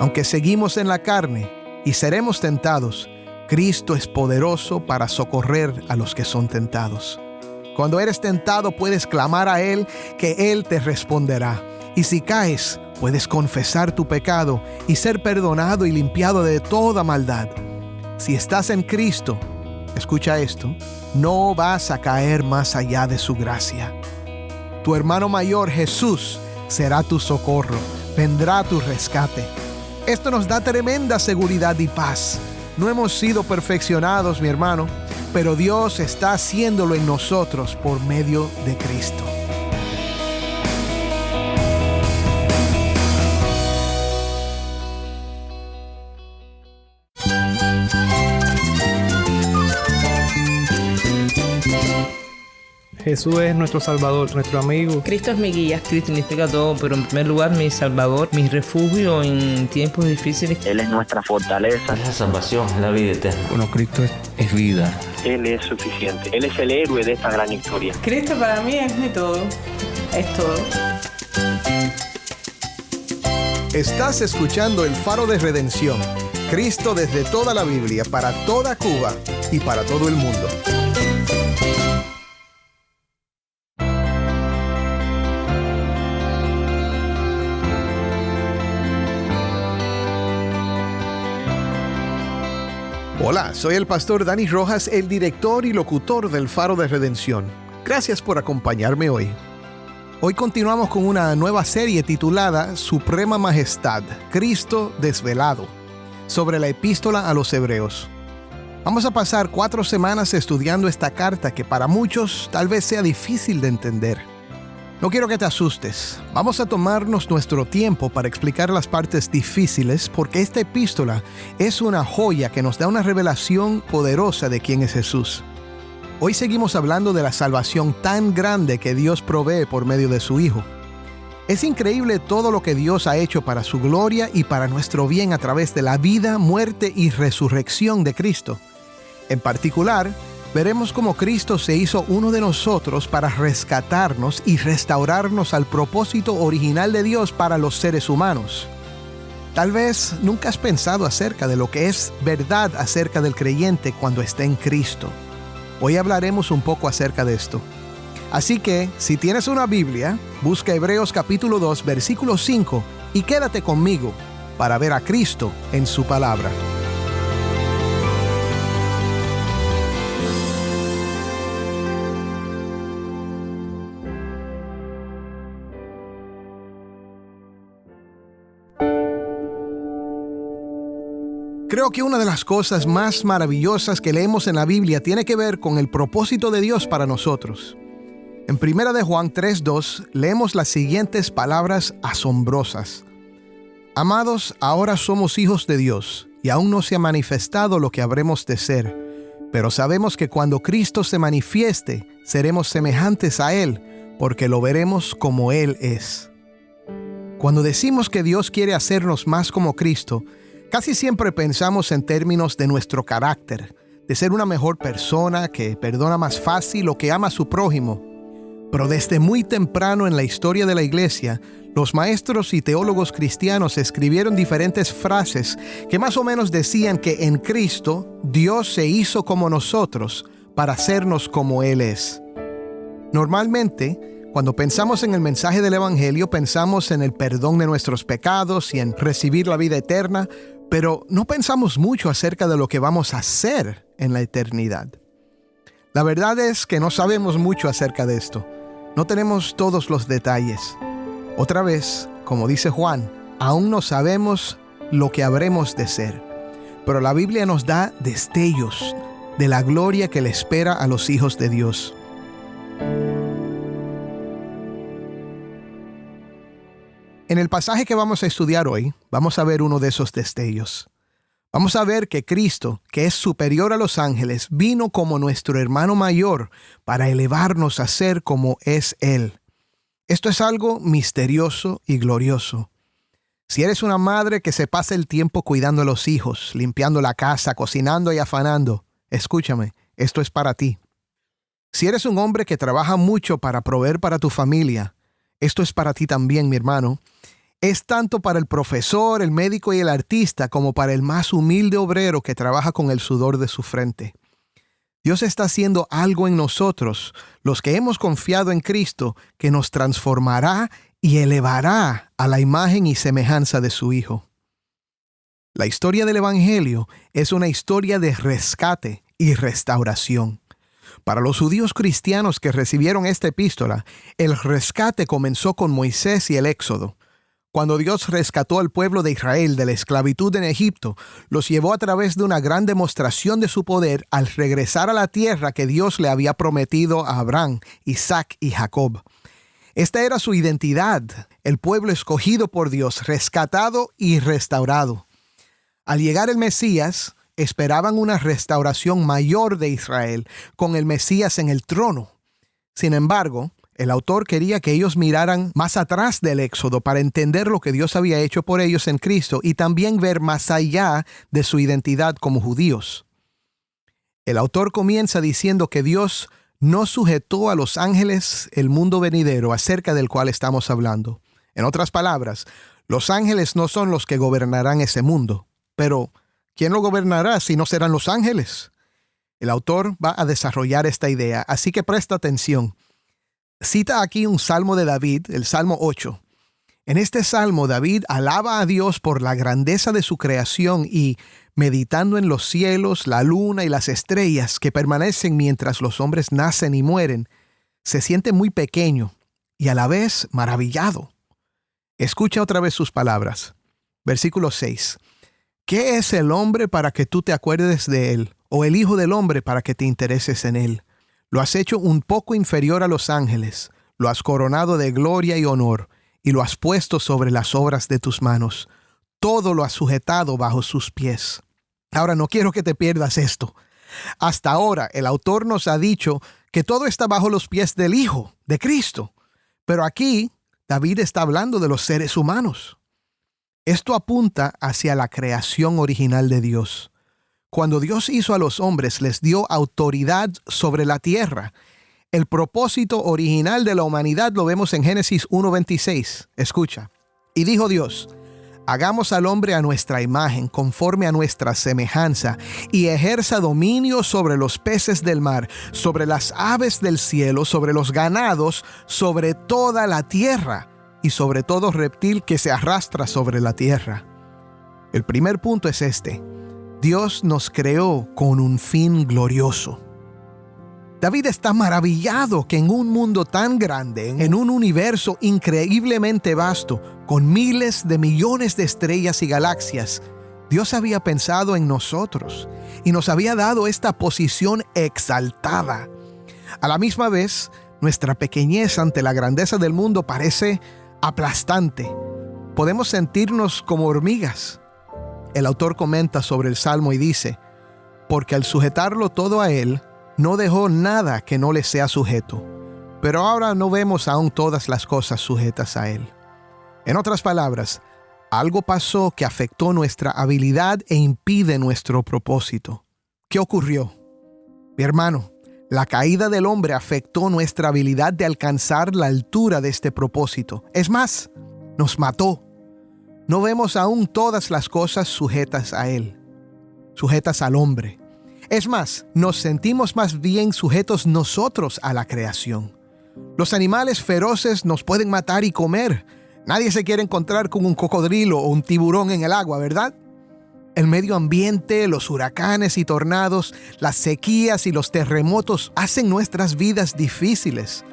Aunque seguimos en la carne y seremos tentados, Cristo es poderoso para socorrer a los que son tentados. Cuando eres tentado, puedes clamar a Él, que Él te responderá. Y si caes, puedes confesar tu pecado y ser perdonado y limpiado de toda maldad. Si estás en Cristo, escucha esto, no vas a caer más allá de su gracia. Tu hermano mayor, Jesús, será tu socorro, vendrá a tu rescate. Esto nos da tremenda seguridad y paz. No hemos sido perfeccionados, mi hermano, pero Dios está haciéndolo en nosotros por medio de Cristo. Jesús es nuestro Salvador, nuestro amigo. Cristo es mi guía. Cristo significa todo, pero en primer lugar mi Salvador, mi refugio en tiempos difíciles. Él es nuestra fortaleza. Es la salvación, es la vida eterna. Bueno, Cristo es vida. Él es suficiente. Él es el héroe de esta gran historia. Cristo para mí es mi todo. Es todo. Estás escuchando El Faro de Redención. Cristo desde toda la Biblia, para toda Cuba y para todo el mundo. Hola, soy el pastor Dani Rojas, el director y locutor del Faro de Redención. Gracias por acompañarme hoy. Hoy continuamos con una nueva serie titulada Suprema Majestad, Cristo Desvelado, sobre la epístola a los Hebreos. Vamos a pasar 4 semanas estudiando esta carta que para muchos tal vez sea difícil de entender. No quiero que te asustes. Vamos a tomarnos nuestro tiempo para explicar las partes difíciles porque esta epístola es una joya que nos da una revelación poderosa de quién es Jesús. Hoy seguimos hablando de la salvación tan grande que Dios provee por medio de su Hijo. Es increíble todo lo que Dios ha hecho para su gloria y para nuestro bien a través de la vida, muerte y resurrección de Cristo. En particular, veremos cómo Cristo se hizo uno de nosotros para rescatarnos y restaurarnos al propósito original de Dios para los seres humanos. Tal vez nunca has pensado acerca de lo que es verdad acerca del creyente cuando está en Cristo. Hoy hablaremos un poco acerca de esto. Así que, si tienes una Biblia, busca Hebreos capítulo 2, versículo 5 y quédate conmigo para ver a Cristo en su palabra. Creo que una de las cosas más maravillosas que leemos en la Biblia tiene que ver con el propósito de Dios para nosotros. En 1 de Juan 3:2 leemos las siguientes palabras asombrosas. Amados, ahora somos hijos de Dios, y aún no se ha manifestado lo que habremos de ser. Pero sabemos que cuando Cristo se manifieste, seremos semejantes a Él, porque lo veremos como Él es. Cuando decimos que Dios quiere hacernos más como Cristo, casi siempre pensamos en términos de nuestro carácter, de ser una mejor persona que perdona más fácil o que ama a su prójimo. Pero desde muy temprano en la historia de la iglesia, los maestros y teólogos cristianos escribieron diferentes frases que más o menos decían que en Cristo Dios se hizo como nosotros para hacernos como Él es. Normalmente, cuando pensamos en el mensaje del Evangelio, pensamos en el perdón de nuestros pecados y en recibir la vida eterna, pero no pensamos mucho acerca de lo que vamos a hacer en la eternidad. La verdad es que no sabemos mucho acerca de esto. No tenemos todos los detalles. Otra vez, como dice Juan, aún no sabemos lo que habremos de ser. Pero la Biblia nos da destellos de la gloria que le espera a los hijos de Dios. En el pasaje que vamos a estudiar hoy, vamos a ver uno de esos destellos. Vamos a ver que Cristo, que es superior a los ángeles, vino como nuestro hermano mayor para elevarnos a ser como es Él. Esto es algo misterioso y glorioso. Si eres una madre que se pasa el tiempo cuidando a los hijos, limpiando la casa, cocinando y afanando, escúchame, esto es para ti. Si eres un hombre que trabaja mucho para proveer para tu familia, esto es para ti también, mi hermano. Es tanto para el profesor, el médico y el artista como para el más humilde obrero que trabaja con el sudor de su frente. Dios está haciendo algo en nosotros, los que hemos confiado en Cristo, que nos transformará y elevará a la imagen y semejanza de su Hijo. La historia del Evangelio es una historia de rescate y restauración. Para los judíos cristianos que recibieron esta epístola, el rescate comenzó con Moisés y el Éxodo. Cuando Dios rescató al pueblo de Israel de la esclavitud en Egipto, los llevó a través de una gran demostración de su poder al regresar a la tierra que Dios le había prometido a Abraham, Isaac y Jacob. Esta era su identidad, el pueblo escogido por Dios, rescatado y restaurado. Al llegar el Mesías, esperaban una restauración mayor de Israel, con el Mesías en el trono. Sin embargo, el autor quería que ellos miraran más atrás del Éxodo para entender lo que Dios había hecho por ellos en Cristo y también ver más allá de su identidad como judíos. El autor comienza diciendo que Dios no sujetó a los ángeles el mundo venidero acerca del cual estamos hablando. En otras palabras, los ángeles no son los que gobernarán ese mundo. Pero, ¿quién lo gobernará si no serán los ángeles? El autor va a desarrollar esta idea, así que presta atención. Cita aquí un salmo de David, el Salmo 8. En este salmo, David alaba a Dios por la grandeza de su creación y, meditando en los cielos, la luna y las estrellas que permanecen mientras los hombres nacen y mueren, se siente muy pequeño y a la vez maravillado. Escucha otra vez sus palabras. Versículo 6. ¿Qué es el hombre para que tú te acuerdes de él? ¿O el hijo del hombre para que te intereses en él? Lo has hecho un poco inferior a los ángeles, lo has coronado de gloria y honor, y lo has puesto sobre las obras de tus manos. Todo lo has sujetado bajo sus pies. Ahora no quiero que te pierdas esto. Hasta ahora el autor nos ha dicho que todo está bajo los pies del Hijo, de Cristo. Pero aquí David está hablando de los seres humanos. Esto apunta hacia la creación original de Dios. Cuando Dios hizo a los hombres, les dio autoridad sobre la tierra. El propósito original de la humanidad lo vemos en Génesis 1:26. Escucha. Y dijo Dios: hagamos al hombre a nuestra imagen, conforme a nuestra semejanza, y ejerza dominio sobre los peces del mar, sobre las aves del cielo, sobre los ganados, sobre toda la tierra, y sobre todo reptil que se arrastra sobre la tierra. El primer punto es este. Dios nos creó con un fin glorioso. David está maravillado que en un mundo tan grande, en un universo increíblemente vasto, con miles de millones de estrellas y galaxias, Dios había pensado en nosotros y nos había dado esta posición exaltada. A la misma vez, nuestra pequeñez ante la grandeza del mundo parece aplastante. Podemos sentirnos como hormigas. El autor comenta sobre el Salmo y dice: porque al sujetarlo todo a él, no dejó nada que no le sea sujeto. Pero ahora no vemos aún todas las cosas sujetas a él. En otras palabras, algo pasó que afectó nuestra habilidad e impide nuestro propósito. ¿Qué ocurrió? Mi hermano, la caída del hombre afectó nuestra habilidad de alcanzar la altura de este propósito. Es más, nos mató. No vemos aún todas las cosas sujetas a él, sujetas al hombre. Es más, nos sentimos más bien sujetos nosotros a la creación. Los animales feroces nos pueden matar y comer. Nadie se quiere encontrar con un cocodrilo o un tiburón en el agua, ¿verdad? El medio ambiente, los huracanes y tornados, las sequías y los terremotos hacen nuestras vidas difíciles.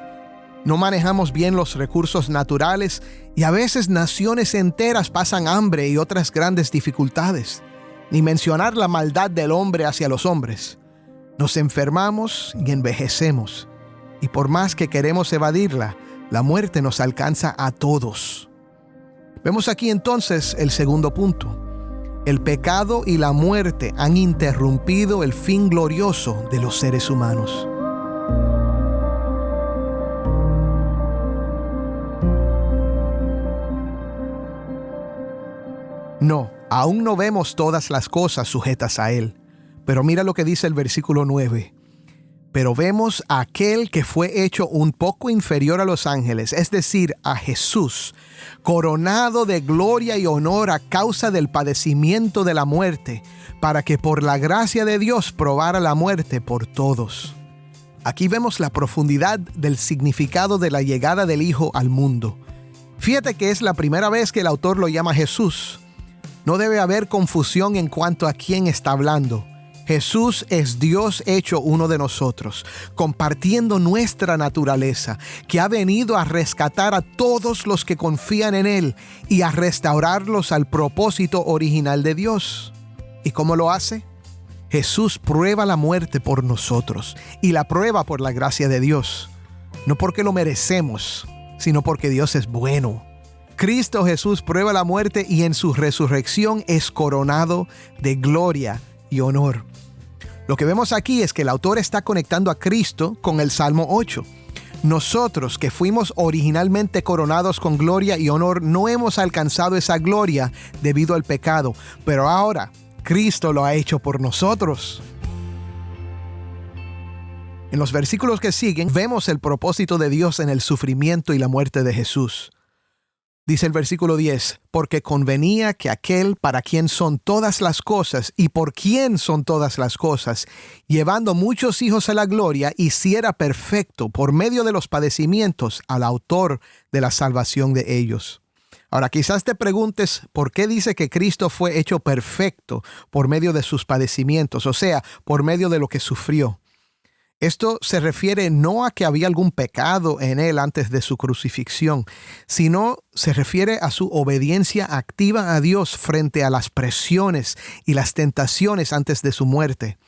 No manejamos bien los recursos naturales y a veces naciones enteras pasan hambre y otras grandes dificultades. Ni mencionar la maldad del hombre hacia los hombres. Nos enfermamos y envejecemos. Y por más que queremos evadirla, la muerte nos alcanza a todos. Vemos aquí entonces el segundo punto. El pecado y la muerte han interrumpido el fin glorioso de los seres humanos. No, aún no vemos todas las cosas sujetas a él. Pero mira lo que dice el versículo 9. pero vemos a aquel que fue hecho un poco inferior a los ángeles, es decir, a Jesús, coronado de gloria y honor a causa del padecimiento de la muerte, para que por la gracia de Dios probara la muerte por todos. Aquí vemos la profundidad del significado de la llegada del Hijo al mundo. Fíjate que es la primera vez que el autor lo llama Jesús. No debe haber confusión en cuanto a quién está hablando. Jesús es Dios hecho uno de nosotros, compartiendo nuestra naturaleza, que ha venido a rescatar a todos los que confían en Él y a restaurarlos al propósito original de Dios. ¿Y cómo lo hace? Jesús prueba la muerte por nosotros y la prueba por la gracia de Dios. No porque lo merecemos, sino porque Dios es bueno. Cristo Jesús prueba la muerte y en su resurrección es coronado de gloria y honor. Lo que vemos aquí es que el autor está conectando a Cristo con el Salmo 8. Nosotros que fuimos originalmente coronados con gloria y honor no hemos alcanzado esa gloria debido al pecado, pero ahora Cristo lo ha hecho por nosotros. En los versículos que siguen vemos el propósito de Dios en el sufrimiento y la muerte de Jesús. Dice el versículo 10, porque convenía que aquel para quien son todas las cosas y por quien son todas las cosas, llevando muchos hijos a la gloria, hiciera perfecto por medio de los padecimientos al autor de la salvación de ellos. Ahora quizás te preguntes por qué dice que Cristo fue hecho perfecto por medio de sus padecimientos, o sea, por medio de lo que sufrió. Esto se refiere no a que había algún pecado en él antes de su crucifixión, sino se refiere a su obediencia activa a Dios frente a las presiones y las tentaciones antes de su muerte.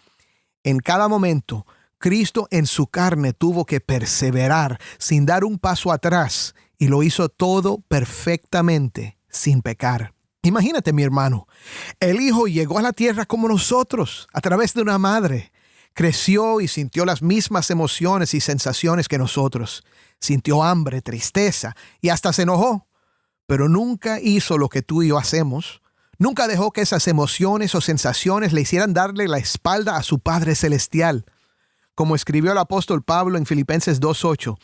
En cada momento, Cristo en su carne tuvo que perseverar sin dar un paso atrás y lo hizo todo perfectamente, sin pecar. Imagínate, mi hermano, el Hijo llegó a la tierra como nosotros, a través de una madre. Creció y sintió las mismas emociones y sensaciones que nosotros. Sintió hambre, tristeza y hasta se enojó. Pero nunca hizo lo que tú y yo hacemos. Nunca dejó que esas emociones o sensaciones le hicieran darle la espalda a su Padre Celestial. Como escribió el apóstol Pablo en Filipenses 2:8,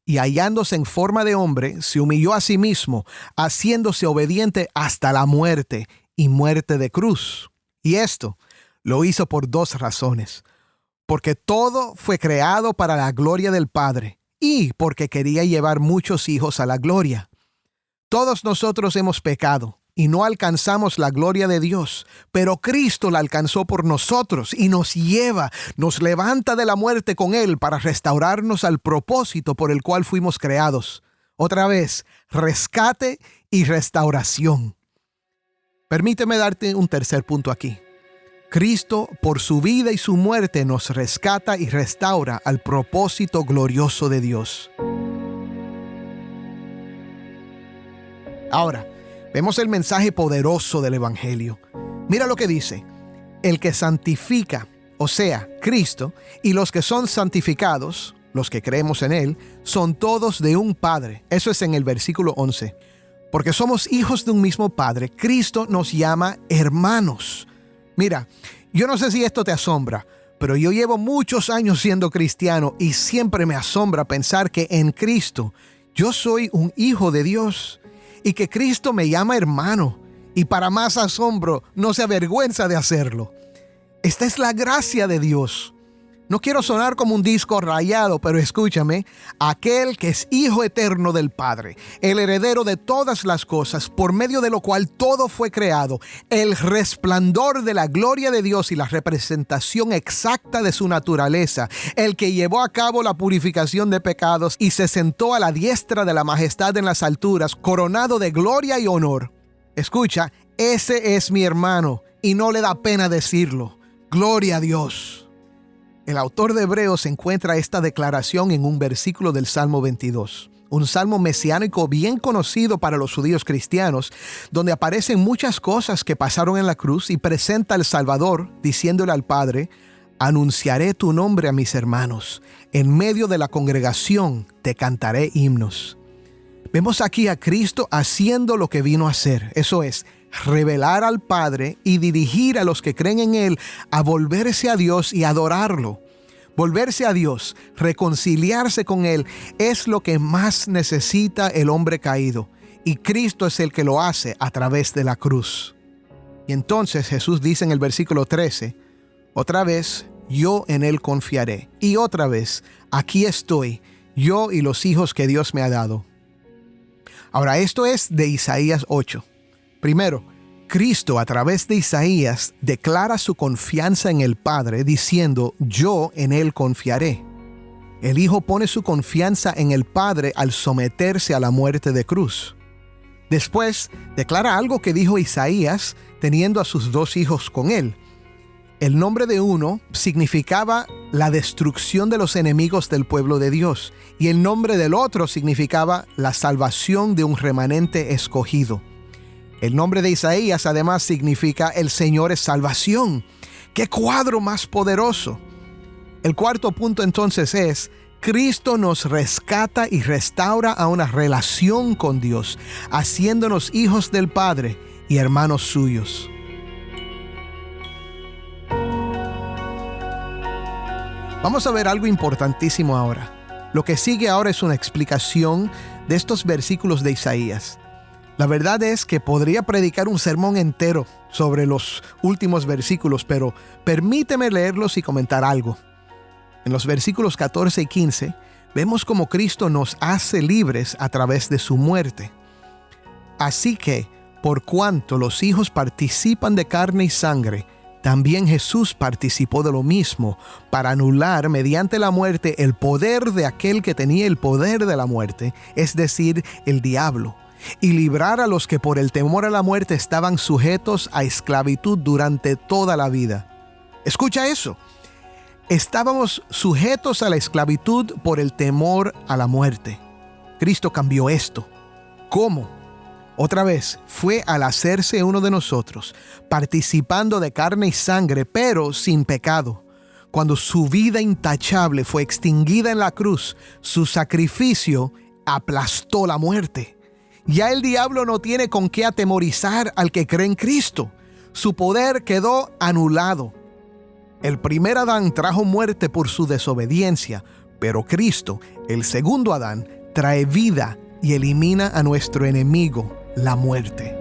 y hallándose en forma de hombre, se humilló a sí mismo, haciéndose obediente hasta la muerte y muerte de cruz. Y esto lo hizo por dos razones. Porque todo fue creado para la gloria del Padre y porque quería llevar muchos hijos a la gloria. Todos nosotros hemos pecado y no alcanzamos la gloria de Dios, pero Cristo la alcanzó por nosotros y nos levanta de la muerte con Él para restaurarnos al propósito por el cual fuimos creados. Otra vez, rescate y restauración. Permíteme darte un tercer punto aquí. Cristo, por su vida y su muerte, nos rescata y restaura al propósito glorioso de Dios. Ahora, vemos el mensaje poderoso del Evangelio. Mira lo que dice: el que santifica, o sea, Cristo, y los que son santificados, los que creemos en Él, son todos de un Padre. Eso es en el versículo 11. Porque somos hijos de un mismo Padre, Cristo nos llama hermanos. Mira, yo no sé si esto te asombra, pero yo llevo muchos años siendo cristiano y siempre me asombra pensar que en Cristo yo soy un hijo de Dios y que Cristo me llama hermano y para más asombro no se avergüenza de hacerlo. Esta es la gracia de Dios. No quiero sonar como un disco rayado, pero escúchame, aquel que es Hijo eterno del Padre, el heredero de todas las cosas, por medio de lo cual todo fue creado, el resplandor de la gloria de Dios y la representación exacta de su naturaleza, el que llevó a cabo la purificación de pecados y se sentó a la diestra de la majestad en las alturas, coronado de gloria y honor. Escucha, ese es mi hermano y no le da pena decirlo. Gloria a Dios. El autor de Hebreos encuentra esta declaración en un versículo del Salmo 22, un salmo mesiánico bien conocido para los judíos cristianos, donde aparecen muchas cosas que pasaron en la cruz y presenta al Salvador diciéndole al Padre: anunciaré tu nombre a mis hermanos, en medio de la congregación te cantaré himnos. Vemos aquí a Cristo haciendo lo que vino a hacer, eso es, revelar al Padre y dirigir a los que creen en Él a volverse a Dios y adorarlo. Volverse a Dios, reconciliarse con Él, es lo que más necesita el hombre caído. Y Cristo es el que lo hace a través de la cruz. Y entonces Jesús dice en el versículo 13, otra vez, yo en Él confiaré. Y otra vez, aquí estoy, yo y los hijos que Dios me ha dado. Ahora, esto es de Isaías 8. Primero, Cristo a través de Isaías declara su confianza en el Padre diciendo, yo en Él confiaré. El Hijo pone su confianza en el Padre al someterse a la muerte de cruz. Después, declara algo que dijo Isaías teniendo a sus dos hijos con él. El nombre de uno significaba la destrucción de los enemigos del pueblo de Dios, y el nombre del otro significaba la salvación de un remanente escogido. El nombre de Isaías además significa el Señor es salvación. ¡Qué cuadro más poderoso! El cuarto punto entonces es, Cristo nos rescata y restaura a una relación con Dios, haciéndonos hijos del Padre y hermanos suyos. Vamos a ver algo importantísimo ahora. Lo que sigue ahora es una explicación de estos versículos de Isaías. La verdad es que podría predicar un sermón entero sobre los últimos versículos, pero permíteme leerlos y comentar algo. En los versículos 14 y 15, vemos cómo Cristo nos hace libres a través de su muerte. Así que, por cuanto los hijos participan de carne y sangre, también Jesús participó de lo mismo, para anular mediante la muerte el poder de aquel que tenía el poder de la muerte, es decir, el diablo, y librar a los que por el temor a la muerte estaban sujetos a esclavitud durante toda la vida. Escucha eso. Estábamos sujetos a la esclavitud por el temor a la muerte. Cristo cambió esto. ¿Cómo? Otra vez, fue al hacerse uno de nosotros, participando de carne y sangre, pero sin pecado. Cuando su vida intachable fue extinguida en la cruz, su sacrificio aplastó la muerte. Ya el diablo no tiene con qué atemorizar al que cree en Cristo. Su poder quedó anulado. El primer Adán trajo muerte por su desobediencia, pero Cristo, el segundo Adán, trae vida y elimina a nuestro enemigo, la muerte.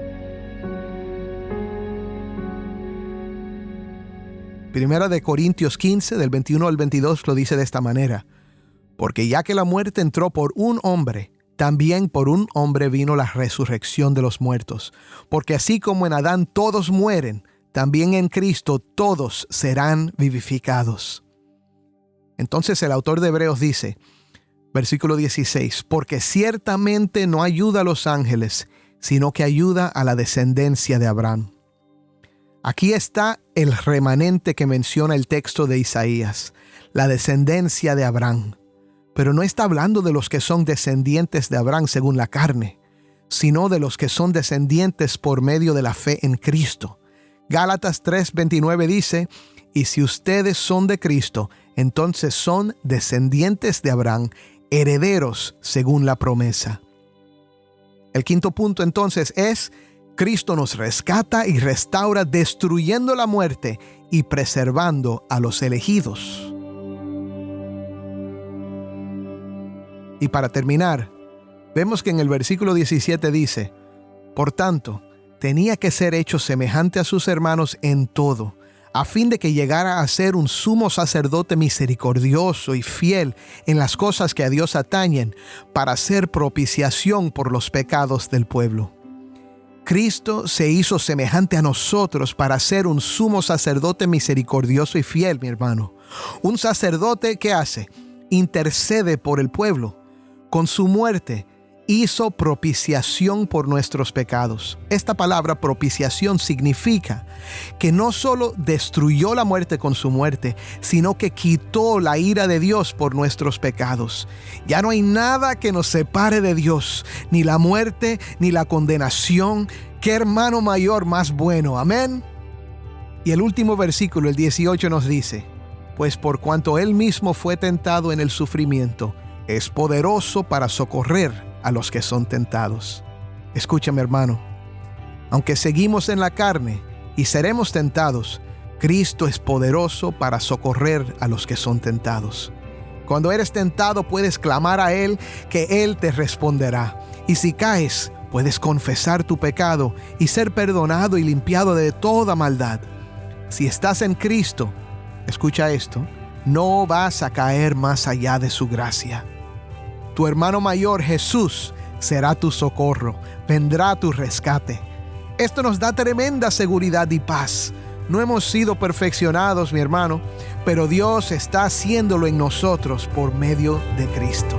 Primera de Corintios 15, del 21 al 22, lo dice de esta manera: porque ya que la muerte entró por un hombre, también por un hombre vino la resurrección de los muertos. Porque así como en Adán todos mueren, también en Cristo todos serán vivificados. Entonces el autor de Hebreos dice, versículo 16, porque ciertamente no ayuda a los ángeles, sino que ayuda a la descendencia de Abraham. Aquí está el remanente que menciona el texto de Isaías, la descendencia de Abraham. Pero no está hablando de los que son descendientes de Abraham según la carne, sino de los que son descendientes por medio de la fe en Cristo. Gálatas 3:29 dice, y si ustedes son de Cristo, entonces son descendientes de Abraham, herederos según la promesa. El quinto punto entonces es, Cristo nos rescata y restaura destruyendo la muerte y preservando a los elegidos. Y para terminar, vemos que en el versículo 17 dice, por tanto, tenía que ser hecho semejante a sus hermanos en todo, a fin de que llegara a ser un sumo sacerdote misericordioso y fiel en las cosas que a Dios atañen, para hacer propiciación por los pecados del pueblo. Cristo se hizo semejante a nosotros para ser un sumo sacerdote misericordioso y fiel, mi hermano. Un sacerdote que hace, intercede por el pueblo. Con su muerte, hizo propiciación por nuestros pecados. Esta palabra propiciación significa que no solo destruyó la muerte con su muerte, sino que quitó la ira de Dios por nuestros pecados. Ya no hay nada que nos separe de Dios, ni la muerte, ni la condenación. ¿Qué hermano mayor más bueno? Amén. Y el último versículo, el 18, nos dice, pues por cuanto Él mismo fue tentado en el sufrimiento, es poderoso para socorrer a los que son tentados. Escúchame, hermano. Aunque seguimos en la carne y seremos tentados, Cristo es poderoso para socorrer a los que son tentados. Cuando eres tentado, puedes clamar a Él, que Él te responderá. Y si caes, puedes confesar tu pecado y ser perdonado y limpiado de toda maldad. Si estás en Cristo, escucha esto, no vas a caer más allá de su gracia. Tu hermano mayor, Jesús, será tu socorro, vendrá a tu rescate. Esto nos da tremenda seguridad y paz. No hemos sido perfeccionados, mi hermano, pero Dios está haciéndolo en nosotros por medio de Cristo.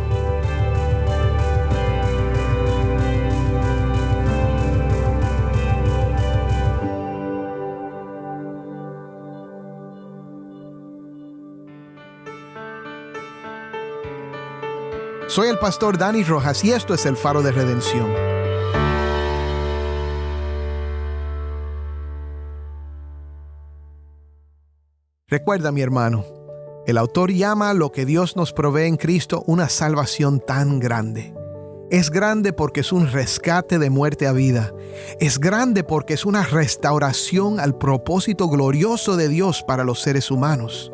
Soy el pastor Dani Rojas y esto es el Faro de Redención. Recuerda, mi hermano, el autor llama a lo que Dios nos provee en Cristo una salvación tan grande. Es grande porque es un rescate de muerte a vida. Es grande porque es una restauración al propósito glorioso de Dios para los seres humanos.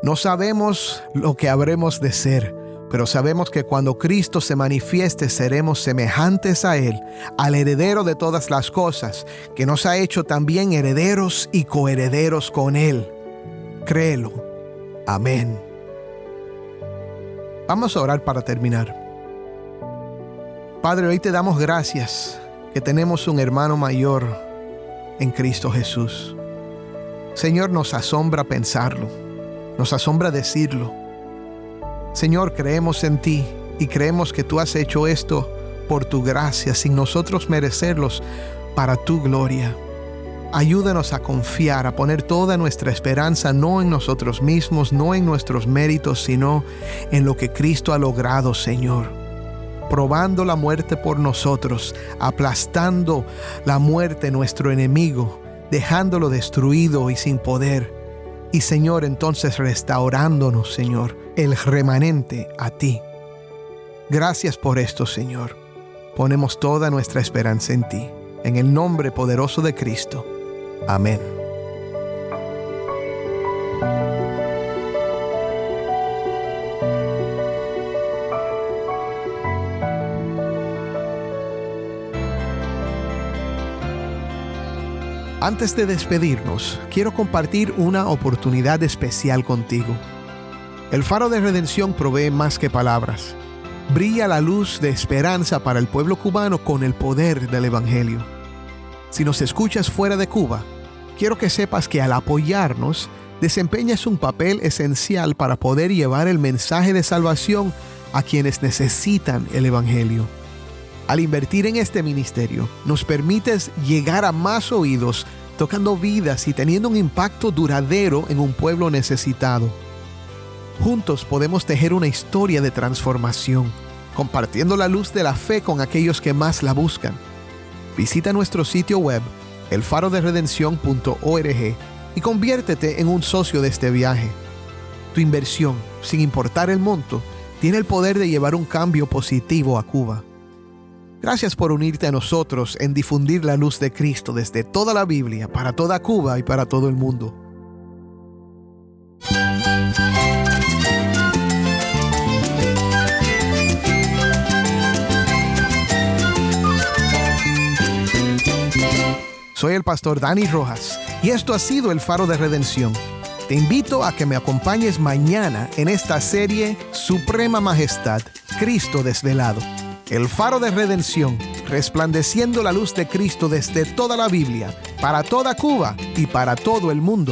No sabemos lo que habremos de ser, pero sabemos que cuando Cristo se manifieste seremos semejantes a Él, al heredero de todas las cosas, que nos ha hecho también herederos y coherederos con Él. Créelo. Amén. Vamos a orar para terminar. Padre, hoy te damos gracias que tenemos un hermano mayor en Cristo Jesús. Señor, nos asombra pensarlo, nos asombra decirlo. Señor, creemos en ti y creemos que tú has hecho esto por tu gracia, sin nosotros merecerlos, para tu gloria. Ayúdanos a confiar, a poner toda nuestra esperanza no en nosotros mismos, no en nuestros méritos, sino en lo que Cristo ha logrado, Señor. Probando la muerte por nosotros, aplastando la muerte, nuestro enemigo, dejándolo destruido y sin poder. Y Señor, entonces restaurándonos, Señor, el remanente a ti. Gracias por esto, Señor. Ponemos toda nuestra esperanza en ti. En el nombre poderoso de Cristo. Amén. Antes de despedirnos, quiero compartir una oportunidad especial contigo. El Faro de Redención provee más que palabras. Brilla la luz de esperanza para el pueblo cubano con el poder del Evangelio. Si nos escuchas fuera de Cuba, quiero que sepas que al apoyarnos, desempeñas un papel esencial para poder llevar el mensaje de salvación a quienes necesitan el Evangelio. Al invertir en este ministerio, nos permites llegar a más oídos, tocando vidas y teniendo un impacto duradero en un pueblo necesitado. Juntos podemos tejer una historia de transformación, compartiendo la luz de la fe con aquellos que más la buscan. Visita nuestro sitio web, elfaroderedención.org, y conviértete en un socio de este viaje. Tu inversión, sin importar el monto, tiene el poder de llevar un cambio positivo a Cuba. Gracias por unirte a nosotros en difundir la luz de Cristo desde toda la Biblia, para toda Cuba y para todo el mundo. Soy el pastor Dani Rojas y esto ha sido el Faro de Redención. Te invito a que me acompañes mañana en esta serie Suprema Majestad, Cristo Desvelado. El Faro de Redención, resplandeciendo la luz de Cristo desde toda la Biblia, para toda Cuba y para todo el mundo.